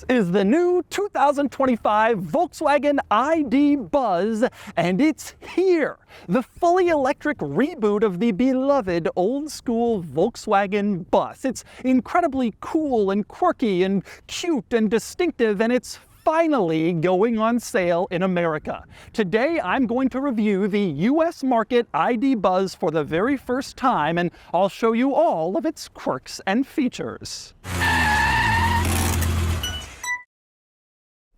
is the new 2025 Volkswagen ID Buzz, and it's here. The fully electric reboot of the beloved old-school Volkswagen bus. It's incredibly cool and quirky and cute and distinctive, and it's finally going on sale in America. Today, I'm going to review the US market ID Buzz for the very first time, and I'll show you all of its quirks and features.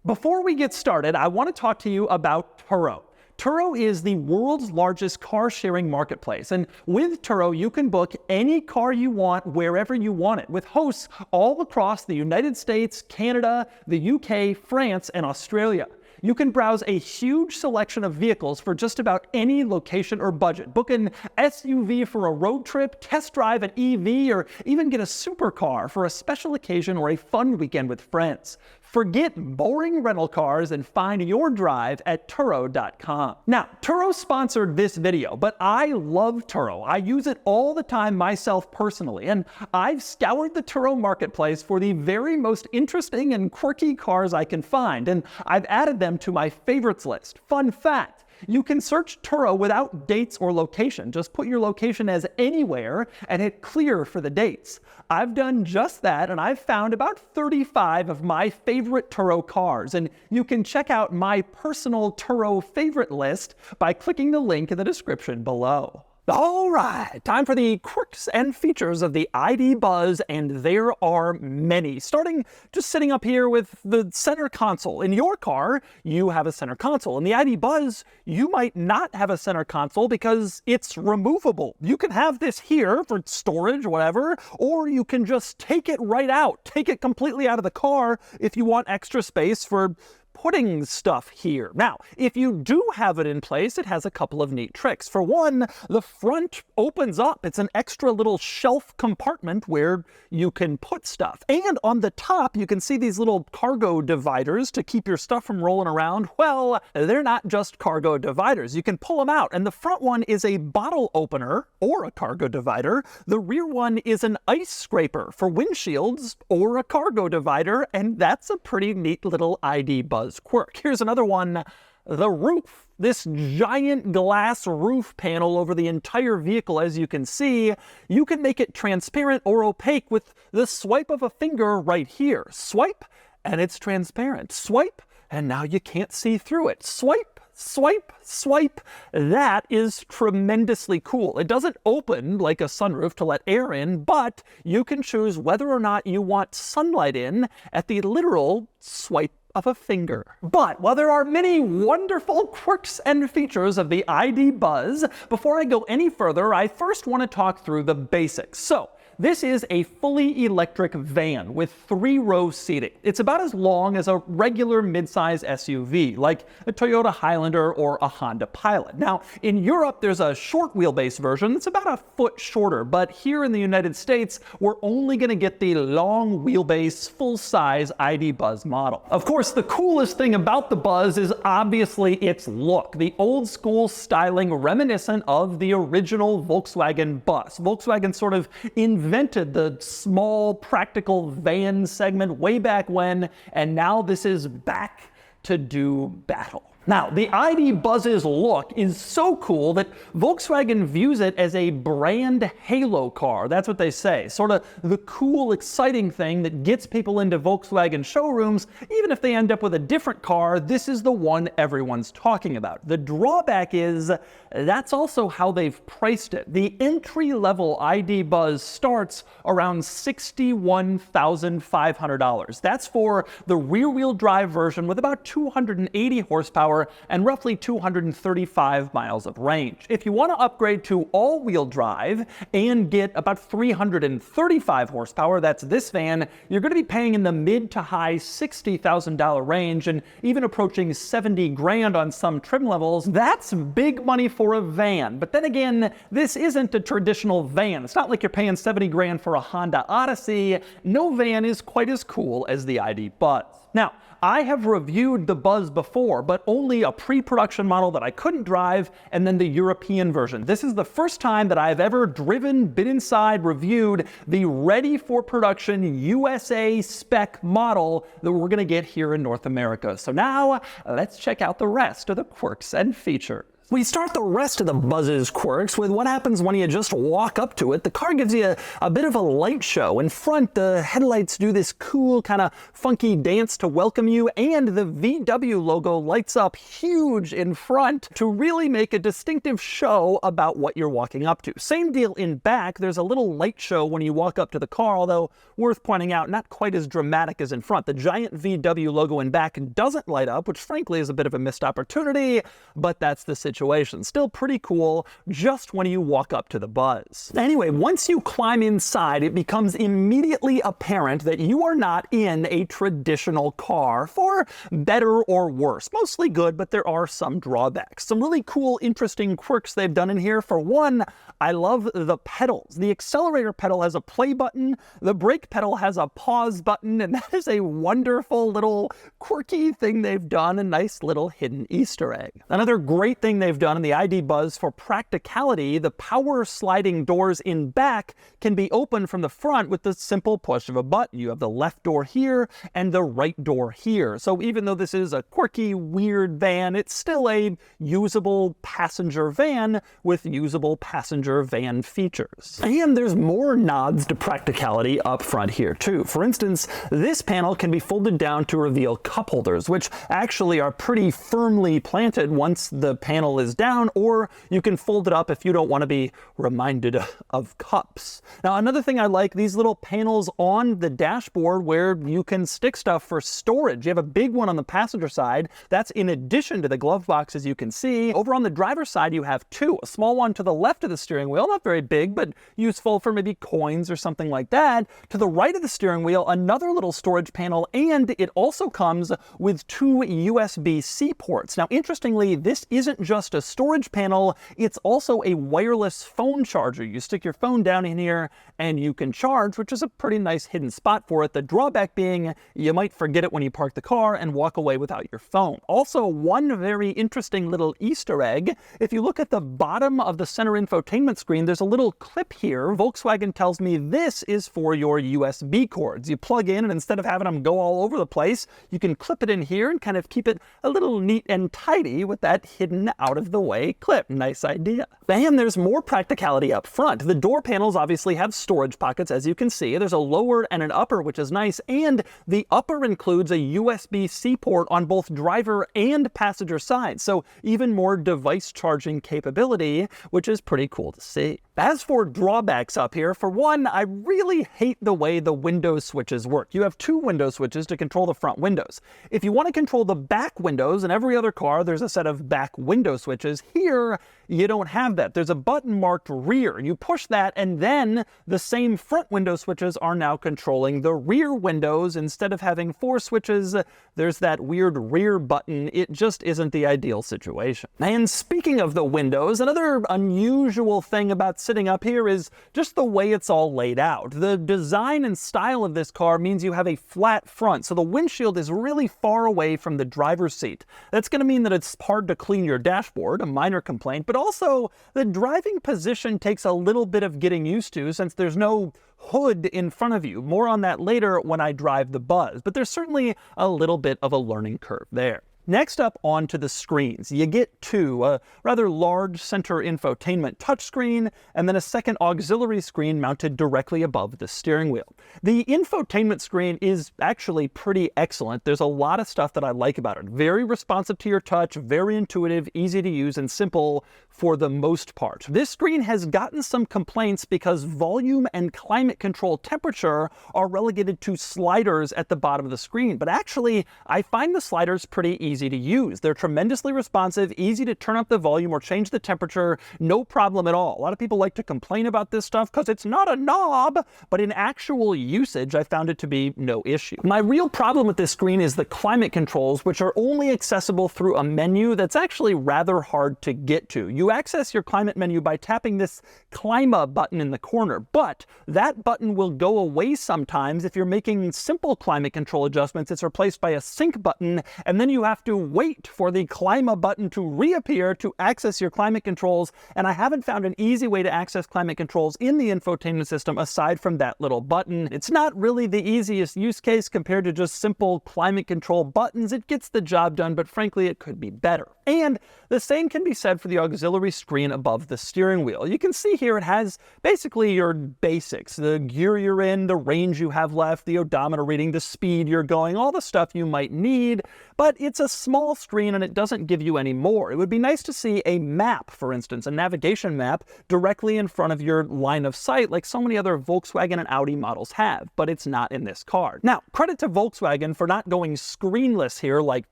Before we get started, I want to talk to you about Turo. Turo is the world's largest car-sharing marketplace, and with Turo, you can book any car you want wherever you want it, with hosts all across the United States, Canada, the UK, France, and Australia. You can browse a huge selection of vehicles for just about any location or budget. Book an SUV for a road trip, test drive an EV, or even get a supercar for a special occasion or a fun weekend with friends. Forget boring rental cars and find your drive at Turo.com. Now, Turo sponsored this video, but I love Turo. I use it all the time myself personally, and I've scoured the Turo marketplace for the very most interesting and quirky cars I can find, and I've added them to my favorites list. Fun fact: you can search Turo without dates or location. Just put your location as anywhere and hit clear for the dates. I've done just that, and I've found about 35 of my favorite Turo cars, and you can check out my personal Turo favorite list by clicking the link in the description below. All right, time for the quirks and features of the ID Buzz, and there are many. Starting just sitting up here with the center console. In your car, you have a center console. In the ID Buzz, you might not have a center console because it's removable. You can have this here for storage, whatever, or you can just take it right out. Take it completely out of the car if you want extra space for putting stuff here. Now, if you do have it in place, it has a couple of neat tricks. For one, the front opens up. It's an extra little shelf compartment where you can put stuff. And on the top, you can see these little cargo dividers to keep your stuff from rolling around. Well, they're not just cargo dividers. You can pull them out. And the front one is a bottle opener or a cargo divider. The rear one is an ice scraper for windshields or a cargo divider. And that's a pretty neat little ID Buzz quirk. Here's another one, the roof. This giant glass roof panel over the entire vehicle, as you can see, you can make it transparent or opaque with the swipe of a finger right here. Swipe, and it's transparent. Swipe, and now you can't see through it. Swipe, swipe, swipe. That is tremendously cool. It doesn't open like a sunroof to let air in, but you can choose whether or not you want sunlight in at the literal swipe of a finger. But while there are many wonderful quirks and features of the ID Buzz, before I go any further, I first want to talk through the basics. So, this is a fully electric van with 3-row seating. It's about as long as a regular midsize SUV, like a Toyota Highlander or a Honda Pilot. Now, in Europe, there's a short wheelbase version that's about a foot shorter, but here in the United States, we're only going to get the long wheelbase, full-size ID Buzz model. Of course, the coolest thing about the Buzz is obviously its look, the old-school styling reminiscent of the original Volkswagen bus. Volkswagen sort of invented the small, practical van segment way back when, and now this is back to do battle. Now, the ID Buzz's look is so cool that Volkswagen views it as a brand halo car. That's what they say. Sort of the cool, exciting thing that gets people into Volkswagen showrooms. Even if they end up with a different car, this is the one everyone's talking about. The drawback is that's also how they've priced it. The entry-level ID Buzz starts around $61,500. That's for the rear-wheel drive version with about 280 horsepower and roughly 235 miles of range. If you want to upgrade to all-wheel drive and get about 335 horsepower, that's this van, you're going to be paying in the mid to high $60,000 range and even approaching 70 grand on some trim levels. That's big money for a van. But then again, this isn't a traditional van. It's not like you're paying 70 grand for a Honda Odyssey. No van is quite as cool as the ID Buzz. Now, I have reviewed the Buzz before, but only only a pre-production model that I couldn't drive, and then the European version. This is the first time that I've ever driven, been inside, reviewed the ready for production USA spec model that we're gonna get here in North America. So now let's check out the rest of the quirks and features. We start the rest of the Buzz's quirks with what happens when you just walk up to it. The car gives you a bit of a light show. In front, the headlights do this cool kind of funky dance to welcome you, and the VW logo lights up huge in front to really make a distinctive show about what you're walking up to. Same deal in back. There's a little light show when you walk up to the car, although worth pointing out, not quite as dramatic as in front. The giant VW logo in back doesn't light up, which frankly is a bit of a missed opportunity, but that's the situation. Still pretty cool just when you walk up to the Buzz. Anyway, once you climb inside, it becomes immediately apparent that you are not in a traditional car, for better or worse. Mostly good, but there are some drawbacks. Some really cool, interesting quirks they've done in here. For one, I love the pedals. The accelerator pedal has a play button, the brake pedal has a pause button, and that is a wonderful little quirky thing they've done, a nice little hidden Easter egg. Another great thing they've done in the ID Buzz for practicality, the power sliding doors in back can be opened from the front with the simple push of a button. You have the left door here and the right door here. So even though this is a quirky, weird van, it's still a usable passenger van with usable passenger van features. And there's more nods to practicality up front here too. For instance, this panel can be folded down to reveal cup holders, which actually are pretty firmly planted once the panel is down, or you can fold it up if you don't want to be reminded of cups. Now, another thing I like, these little panels on the dashboard where you can stick stuff for storage. You have a big one on the passenger side. That's in addition to the glove box, as you can see. Over on the driver's side, you have two. A small one to the left of the steering wheel, not very big, but useful for maybe coins or something like that. To the right of the steering wheel, another little storage panel, and it also comes with two USB-C ports. Now, interestingly, this isn't just a storage panel, it's also a wireless phone charger. You stick your phone down in here and you can charge, which is a pretty nice hidden spot for it. The drawback being you might forget it when you park the car and walk away without your phone. Also, one very interesting little Easter egg, if you look at the bottom of the center infotainment screen, there's a little clip here. Volkswagen tells me this is for your USB cords. You plug in, and instead of having them go all over the place, you can clip it in here and kind of keep it a little neat and tidy with that hidden out of the way clip. Nice idea. And there's more practicality up front. The door panels obviously have storage pockets, as you can see. There's a lower and an upper, which is nice, and the upper includes a USB-C port on both driver and passenger sides, so even more device charging capability, which is pretty cool to see. As for drawbacks up here, for one, I really hate the way the window switches work. You have two window switches to control the front windows. If you want to control the back windows, in every other car, there's a set of back window switches. Here, you don't have that. There's a button marked rear. You push that, and then the same front window switches are now controlling the rear windows. Instead of having four switches, there's that weird rear button. It just isn't the ideal situation. And speaking of the windows, another unusual thing about sitting up here is just the way it's all laid out. The design and style of this car means you have a flat front, so the windshield is really far away from the driver's seat. That's going to mean that it's hard to clean your dashboard, a minor complaint, but also the driving position takes a little bit of getting used to since there's no hood in front of you. More on that later when I drive the Buzz, but there's certainly a little bit of a learning curve there. Next up, onto the screens. You get two, a rather large center infotainment touchscreen, and then a second auxiliary screen mounted directly above the steering wheel. The infotainment screen is actually pretty excellent. There's a lot of stuff that I like about it. Very responsive to your touch, very intuitive, easy to use, and simple for the most part. This screen has gotten some complaints because volume and climate control temperature are relegated to sliders at the bottom of the screen, but actually, I find the sliders pretty easy to use. They're tremendously responsive, easy to turn up the volume or change the temperature, no problem at all. A lot of people like to complain about this stuff because it's not a knob, but in actual usage, I found it to be no issue. My real problem with this screen is the climate controls, which are only accessible through a menu that's actually rather hard to get to. You access your climate menu by tapping this Clima button in the corner, but that button will go away sometimes if you're making simple climate control adjustments. It's replaced by a sync button, and then you have to wait for the climate button to reappear to access your climate controls, and I haven't found an easy way to access climate controls in the infotainment system aside from that little button. It's not really the easiest use case compared to just simple climate control buttons. It gets the job done, but frankly, it could be better. And the same can be said for the auxiliary screen above the steering wheel. You can see here it has basically your basics, the gear you're in, the range you have left, the odometer reading, the speed you're going, all the stuff you might need, but it's a small screen and it doesn't give you any more. It would be nice to see a map, for instance, a navigation map directly in front of your line of sight like so many other Volkswagen and Audi models have, but it's not in this car. Now, credit to Volkswagen for not going screenless here like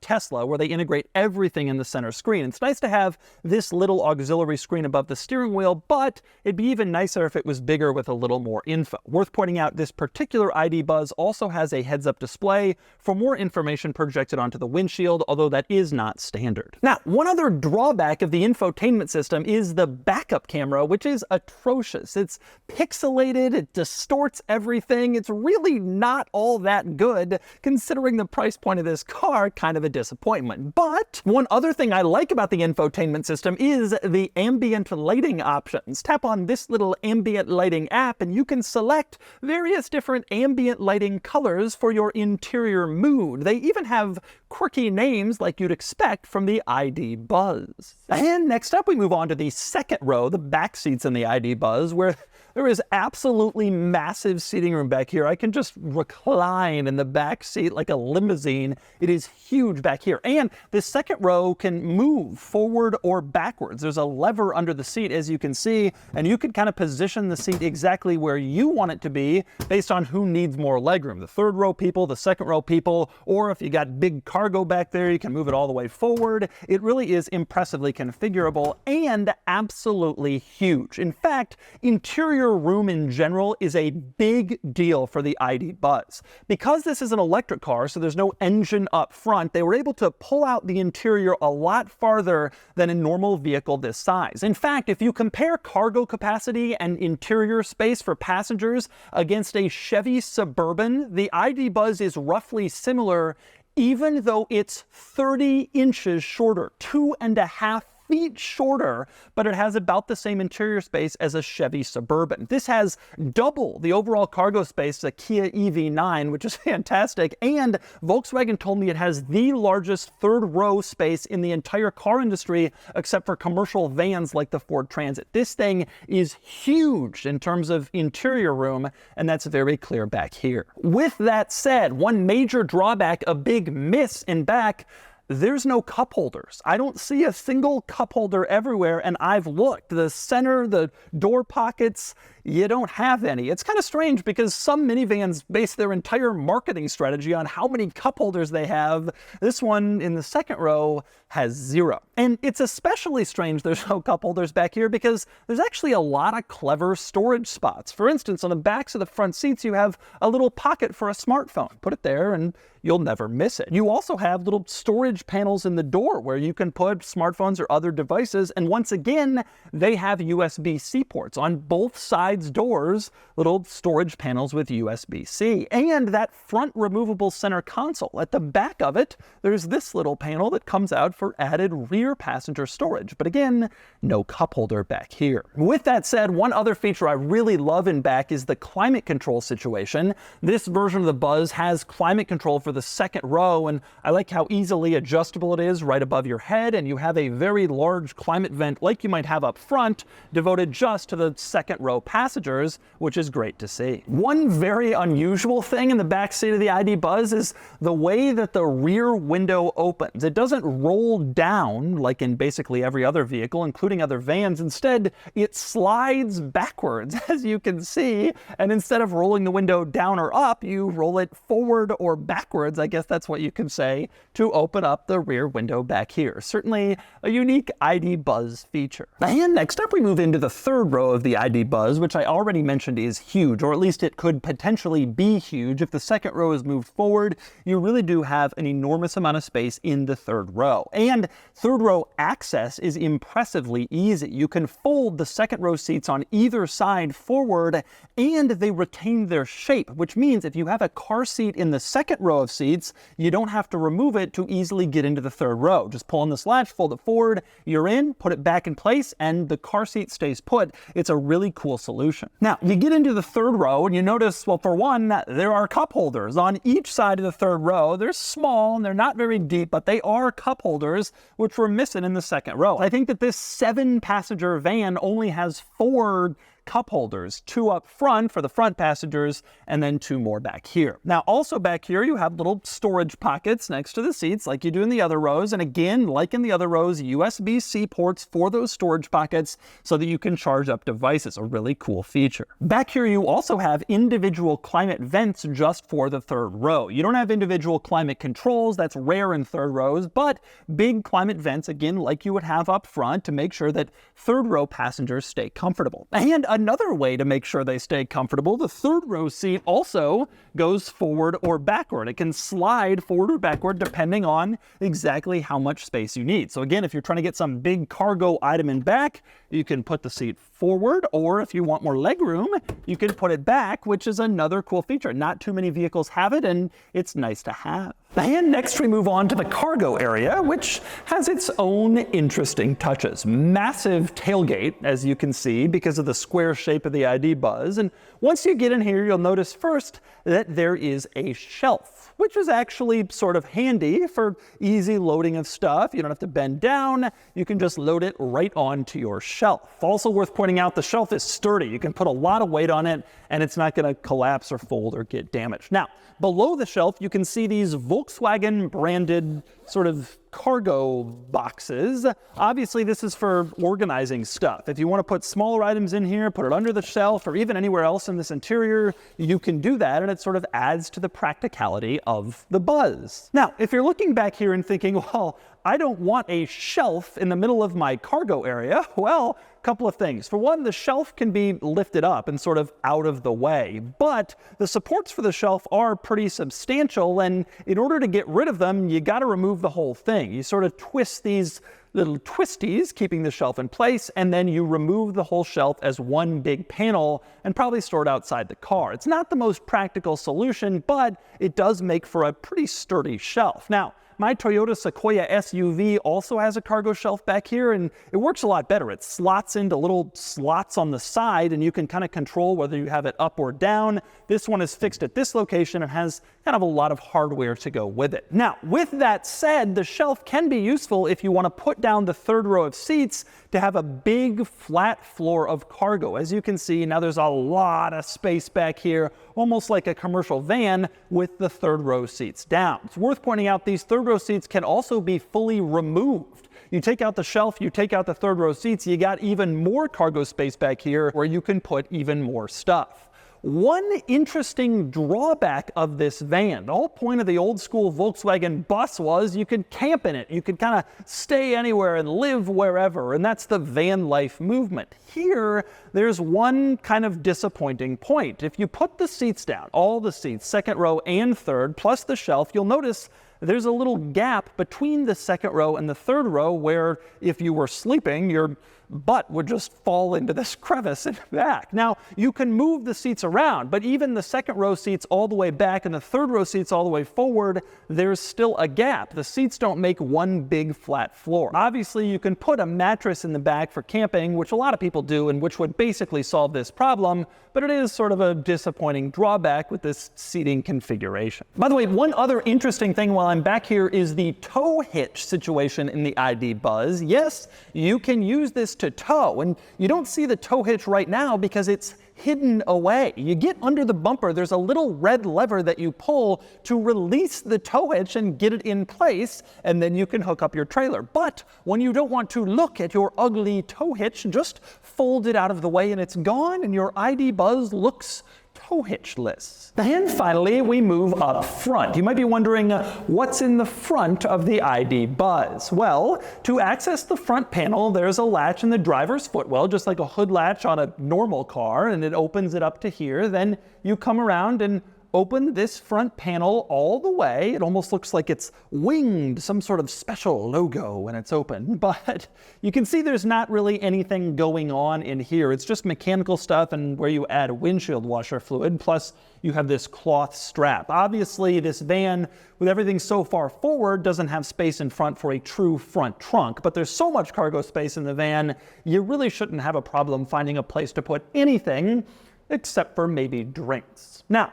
Tesla, where they integrate everything in the center screen. It's nice to have this little auxiliary screen above the steering wheel, but it'd be even nicer if it was bigger with a little more info. Worth pointing out, this particular ID Buzz also has a heads-up display for more information projected onto the windshield, although that is not standard. Now, one other drawback of the infotainment system is the backup camera, which is atrocious. It's pixelated, it distorts everything. It's really not all that good, considering the price point of this car. Kind of a disappointment. But one other thing I like about the infotainment system is the ambient lighting options. Tap on this little ambient lighting app and you can select various different ambient lighting colors for your interior mood. They even have quirky names like you'd expect from the ID Buzz. And next up we move on to the second row, the back seats in the ID Buzz, where there is absolutely massive seating room back here. I can just recline in the back seat like a limousine. It is huge back here. And this second row can move forward or backwards. There's a lever under the seat, as you can see, and you can kind of position the seat exactly where you want it to be based on who needs more legroom. The third row people, the second row people, or if you got big cargo back there, you can move it all the way forward. It really is impressively configurable and absolutely huge. In fact, interior room in general is a big deal for the ID Buzz. Because this is an electric car, so there's no engine up front, they were able to pull out the interior a lot farther than a normal vehicle this size. In fact, if you compare cargo capacity and interior space for passengers against a Chevy Suburban, the ID Buzz is roughly similar, even though it's 30 inches shorter, 2.5 feet shorter, but it has about the same interior space as a Chevy Suburban. This has double the overall cargo space as a Kia EV9, which is fantastic, and Volkswagen told me it has the largest third row space in the entire car industry, except for commercial vans like the Ford Transit. This thing is huge in terms of interior room, and that's very clear back here. With that said, one major drawback, a big miss in back, there's no cup holders. I don't see a single cup holder everywhere, and I've looked. The center, the door pockets, you don't have any. It's kind of strange because some minivans base their entire marketing strategy on how many cup holders they have. This one in the second row has 0. And it's especially strange there's no cup holders back here because there's actually a lot of clever storage spots. For instance, on the backs of the front seats, you have a little pocket for a smartphone. Put it there and you'll never miss it. You also have little storage panels in the door where you can put smartphones or other devices. And once again, they have USB-C ports on both sides doors, little storage panels with USB-C. And that front removable center console. At the back of it, there's this little panel that comes out for added rear passenger storage. But again, no cup holder back here. With that said, one other feature I really love in back is the climate control situation. This version of the Buzz has climate control for the second row, and I like how easily adjustable it is right above your head, and you have a very large climate vent like you might have up front devoted just to the second row passengers, which is great to see. One very unusual thing in the back seat of the ID Buzz is the way that the rear window opens. It doesn't roll down like in basically every other vehicle, including other vans. Instead, it slides backwards, as you can see, and instead of rolling the window down or up, you roll it forward or backwards, I guess that's what you can say, to open up the rear window back here. Certainly a unique ID Buzz feature. And next up we move into the third row of the ID Buzz, which which I already mentioned is huge, or at least it could potentially be huge. If the second row is moved forward, you really do have an enormous amount of space in the third row. And third row access is impressively easy. You can fold the second row seats on either side forward, and they retain their shape, which means if you have a car seat in the second row of seats, you don't have to remove it to easily get into the third row. Just pull on this latch, fold it forward, you're in, put it back in place, and the car seat stays put. It's a really cool solution. Now, you get into the third row and you notice, well, for one, there are cup holders on each side of the third row. They're small and they're not very deep, but they are cup holders, which we're missing in the second row. I think that this 7-passenger van only has 4 cup holders, 2 up front for the front passengers, and then 2 more back here. Now, also back here, you have little storage pockets next to the seats like you do in the other rows. And again, like in the other rows, USB-C ports for those storage pockets so that you can charge up devices, a really cool feature. Back here, you also have individual climate vents just for the third row. You don't have individual climate controls. That's rare in third rows, but big climate vents, again, like you would have up front to make sure that third row passengers stay comfortable. And another way to make sure they stay comfortable, the third row seat also goes forward or backward. It can slide forward or backward depending on exactly how much space you need. So again, if you're trying to get some big cargo item in back, you can put the seat forward, or if you want more leg room, you can put it back, which is another cool feature. Not too many vehicles have it, and it's nice to have. And next we move on to the cargo area, which has its own interesting touches. Massive tailgate, as you can see, because of the square shape of the ID Buzz. And once you get in here, you'll notice first that there is a shelf, which is actually sort of handy for easy loading of stuff. You don't have to bend down. You can just load it right onto your shelf. Also worth pointing out, the shelf is sturdy. You can put a lot of weight on it, and it's not going to collapse or fold or get damaged. Now, below the shelf, you can see these Volkswagen branded sort of cargo boxes. Obviously, this is for organizing stuff. If you want to put smaller items in here, put it under the shelf, or even anywhere else in this interior, you can do that, and it sort of adds to the practicality of the Buzz. Now, if you're looking back here and thinking, well, I don't want a shelf in the middle of my cargo area, well, couple of things. For one, the shelf can be lifted up and sort of out of the way, but the supports for the shelf are pretty substantial, and in order to get rid of them, you got to remove the whole thing. You sort of twist these little twisties, keeping the shelf in place, and then you remove the whole shelf as one big panel and probably store it outside the car. It's not the most practical solution, but it does make for a pretty sturdy shelf. Now, my Toyota Sequoia SUV also has a cargo shelf back here, and it works a lot better. It slots into little slots on the side, and you can kind of control whether you have it up or down. This one is fixed at this location and has kind of a lot of hardware to go with it. Now, with that said, the shelf can be useful if you want to put down the third row of seats to have a big flat floor of cargo. As you can see, now there's a lot of space back here, almost like a commercial van with the third row seats down. It's worth pointing out these third row seats can also be fully removed. You take out the shelf, you take out the third row seats, you got even more cargo space back here where you can put even more stuff. One interesting drawback of this van, the whole point of the old school Volkswagen bus was you could camp in it. You could kind of stay anywhere and live wherever, and that's the van life movement. Here, there's one kind of disappointing point. If you put the seats down, all the seats, second row and third, plus the shelf, you'll notice there's a little gap between the second row and the third row where if you were sleeping, your butt would just fall into this crevice in the back. Now, you can move the seats around, but even the second row seats all the way back and the third row seats all the way forward, there's still a gap. The seats don't make one big flat floor. Obviously, you can put a mattress in the back for camping, which a lot of people do, and which would basically solve this problem, but it is sort of a disappointing drawback with this seating configuration. By the way, one other interesting thing while I'm back here is the tow hitch situation in the ID Buzz. Yes, you can use this to tow, and you don't see the tow hitch right now because it's hidden away. You get under the bumper, there's a little red lever that you pull to release the tow hitch and get it in place, and then you can hook up your trailer. But when you don't want to look at your ugly tow hitch, just fold it out of the way and it's gone, and your ID Buzz looks Tow Hitch lists. And finally, we move up front. You might be wondering what's in the front of the ID Buzz. Well, to access the front panel, there's a latch in the driver's footwell, just like a hood latch on a normal car, and it opens it up to here. Then you come around and open this front panel all the way. It almost looks like it's winged, some sort of special logo when it's open, but you can see there's not really anything going on in here. It's just mechanical stuff and where you add windshield washer fluid, plus you have this cloth strap. Obviously, this van, with everything so far forward, doesn't have space in front for a true front trunk, but there's so much cargo space in the van, you really shouldn't have a problem finding a place to put anything except for maybe drinks. Now,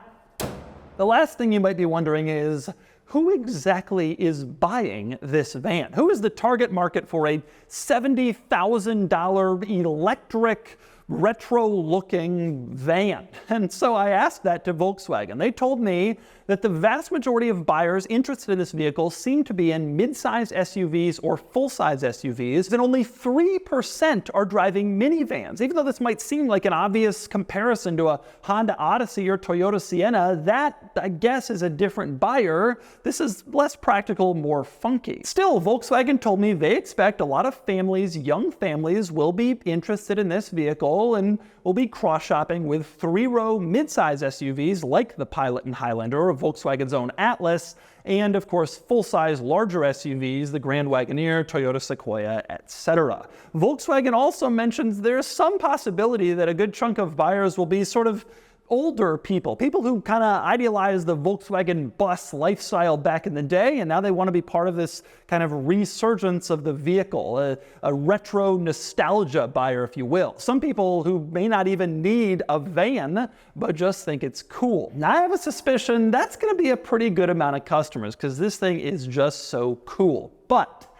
the last thing you might be wondering is, who exactly is buying this van? Who is the target market for a $70,000 electric, retro-looking van? And so I asked that to Volkswagen. They told me that the vast majority of buyers interested in this vehicle seem to be in mid-size SUVs or full-size SUVs, and only 3% are driving minivans. Even though this might seem like an obvious comparison to a Honda Odyssey or Toyota Sienna, that, I guess, is a different buyer. This is less practical, more funky. Still, Volkswagen told me they expect a lot of families, young families, will be interested in this vehicle and will be cross-shopping with three-row mid-size SUVs like the Pilot and Highlander, or Volkswagen's own Atlas, and of course full-size larger SUVs, the Grand Wagoneer, Toyota Sequoia, etc. Volkswagen also mentions there's some possibility that a good chunk of buyers will be sort of older people who kind of idealized the Volkswagen bus lifestyle back in the day, and now they want to be part of this kind of resurgence of the vehicle, a retro nostalgia buyer, if you will. Some people who may not even need a van, but just think it's cool. Now, I have a suspicion that's going to be a pretty good amount of customers because this thing is just so cool. But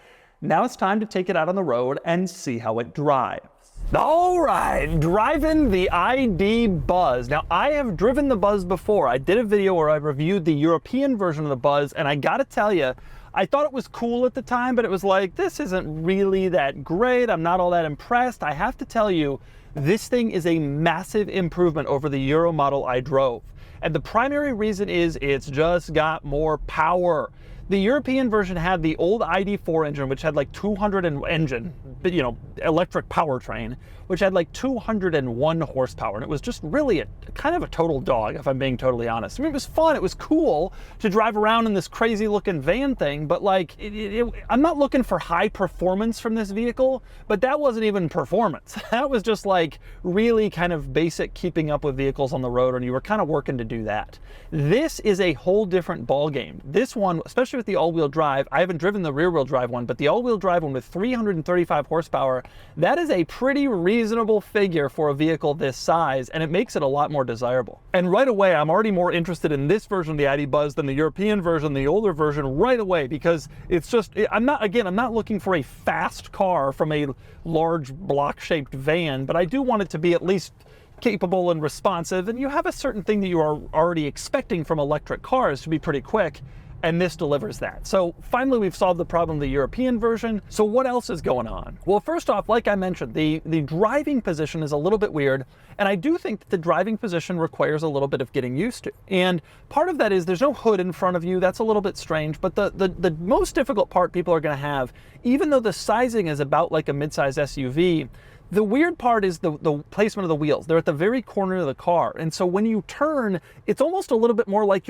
now it's time to take it out on the road and see how it drives. All right, driving the ID Buzz. Now, I have driven the Buzz before. I did a video where I reviewed the European version of the Buzz, and I gotta tell you, I thought it was cool at the time, but it was like, this isn't really that great. I'm not all that impressed. I have to tell you, this thing is a massive improvement over the Euro model I drove. And the primary reason is it's just got more power. The European version had the old ID4 engine, which had like 200 electric powertrain, which had like 201 horsepower. And it was just really kind of a total dog, if I'm being totally honest. I mean, it was fun. It was cool to drive around in this crazy looking van thing, but like, I'm not looking for high performance from this vehicle, but that wasn't even performance. That was just like really kind of basic keeping up with vehicles on the road, and you were kind of working to do that. This is a whole different ball game. This one, especially with the all-wheel drive, I haven't driven the rear-wheel drive one, but the all-wheel drive one with 335 horsepower, that is a pretty reasonable figure for a vehicle this size, and it makes it a lot more desirable. And right away, I'm already more interested in this version of the ID Buzz than the European version, the older version, right away, because it's just, I'm not looking for a fast car from a large block-shaped van, but I do want it to be at least capable and responsive, and you have a certain thing that you are already expecting from electric cars to be pretty quick, and this delivers that. So finally, we've solved the problem of the European version. So what else is going on? Well, first off, like I mentioned, the driving position is a little bit weird, and I do think that the driving position requires a little bit of getting used to. And part of that is there's no hood in front of you. That's a little bit strange, but the most difficult part people are gonna have, even though the sizing is about like a midsize SUV, the weird part is the placement of the wheels. They're at the very corner of the car. And so when you turn, it's almost a little bit more like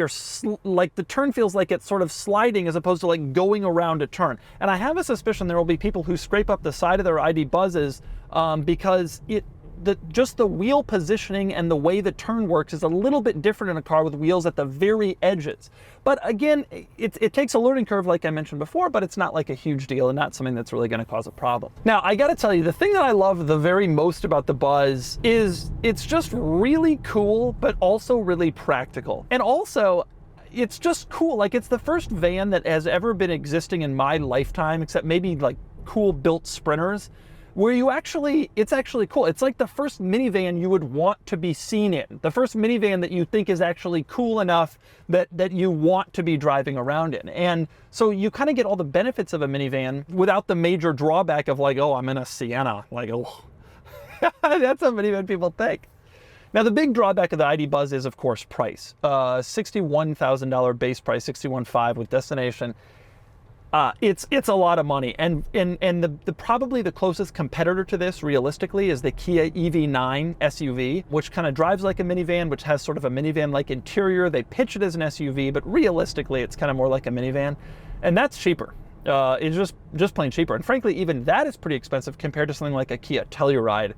like the turn feels like it's sort of sliding as opposed to like going around a turn. And I have a suspicion there will be people who scrape up the side of their ID Buzzes because just the wheel positioning and the way the turn works is a little bit different in a car with wheels at the very edges. But again, it takes a learning curve like I mentioned before, but it's not like a huge deal and not something that's really gonna cause a problem. Now, I gotta tell you, the thing that I love the very most about the Buzz is it's just really cool, but also really practical. And also, it's just cool. Like, it's the first van that has ever been existing in my lifetime, except maybe like cool built Sprinters, where it's actually cool. It's like the first minivan you would want to be seen in. The first minivan that you think is actually cool enough that you want to be driving around in. And so you kind of get all the benefits of a minivan without the major drawback of like, oh, I'm in a Sienna. Like, oh, that's what minivan people think. Now, the big drawback of the ID Buzz is, of course, price. $61,000 base price, $61,500 with destination. It's a lot of money, and the probably the closest competitor to this, realistically, is the Kia EV9 SUV, which kind of drives like a minivan, which has sort of a minivan-like interior. They pitch it as an SUV, but realistically, it's kind of more like a minivan, and that's cheaper. It's just plain cheaper, and frankly, even that is pretty expensive compared to something like a Kia Telluride,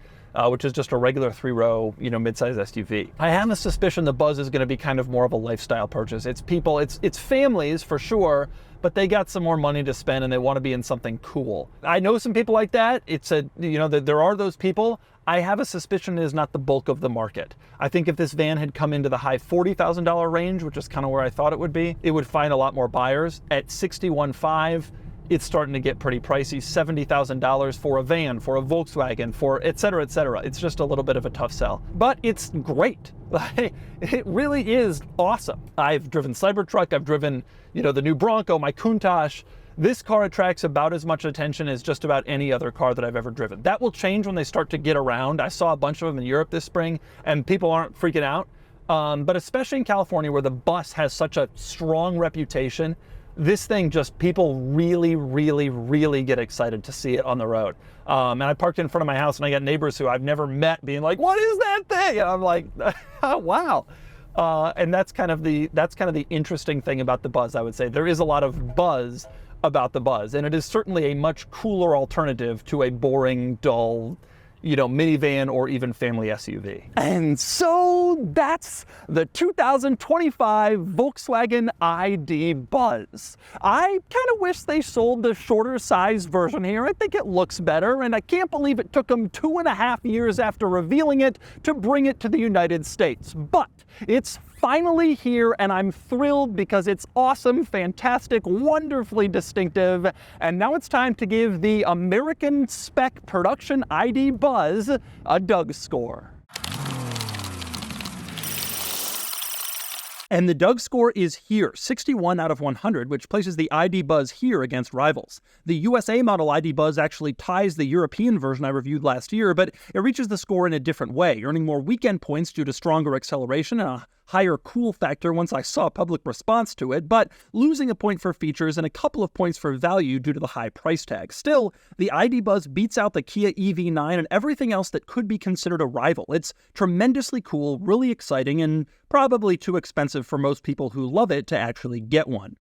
which is just a regular 3-row, midsize SUV. I have a suspicion the Buzz is going to be kind of more of a lifestyle purchase. It's people, it's families for sure, but they got some more money to spend and they want to be in something cool. I know some people like that. There are those people. I have a suspicion it is not the bulk of the market. I think if this van had come into the high $40,000 range, which is kind of where I thought it would be, it would find a lot more buyers. At $61,500, it's starting to get pretty pricey. $70,000 for a van, for a Volkswagen, for et cetera, et cetera. It's just a little bit of a tough sell, but it's great. It really is awesome. I've driven Cybertruck, I've driven, the new Bronco, my Countach. This car attracts about as much attention as just about any other car that I've ever driven. That will change when they start to get around. I saw a bunch of them in Europe this spring and people aren't freaking out. But especially in California where the bus has such a strong reputation, this thing people really, really, really get excited to see it on the road. And I parked in front of my house and I got neighbors who I've never met being like, "What is that thing?" And I'm like, oh, wow. And that's kind of the interesting thing about the Buzz, I would say. There is a lot of buzz about the Buzz, and it is certainly a much cooler alternative to a boring, dull, minivan or even family SUV. And so that's the 2025 Volkswagen ID Buzz. I kind of wish they sold the shorter sized version here. I think it looks better, and I can't believe it took them 2.5 years after revealing it to bring it to the United States. But it's finally here, and I'm thrilled because it's awesome, fantastic, wonderfully distinctive. And now it's time to give the American spec production ID Buzz a DougScore. And the DougScore is here, 61 out of 100, which places the ID Buzz here against rivals. The USA model ID Buzz actually ties the European version I reviewed last year, but it reaches the score in a different way, earning more weekend points due to stronger acceleration and a higher cool factor once I saw public response to it, but losing a point for features and a couple of points for value due to the high price tag. Still, the ID Buzz beats out the Kia EV9 and everything else that could be considered a rival. It's tremendously cool, really exciting, and probably too expensive for most people who love it to actually get one.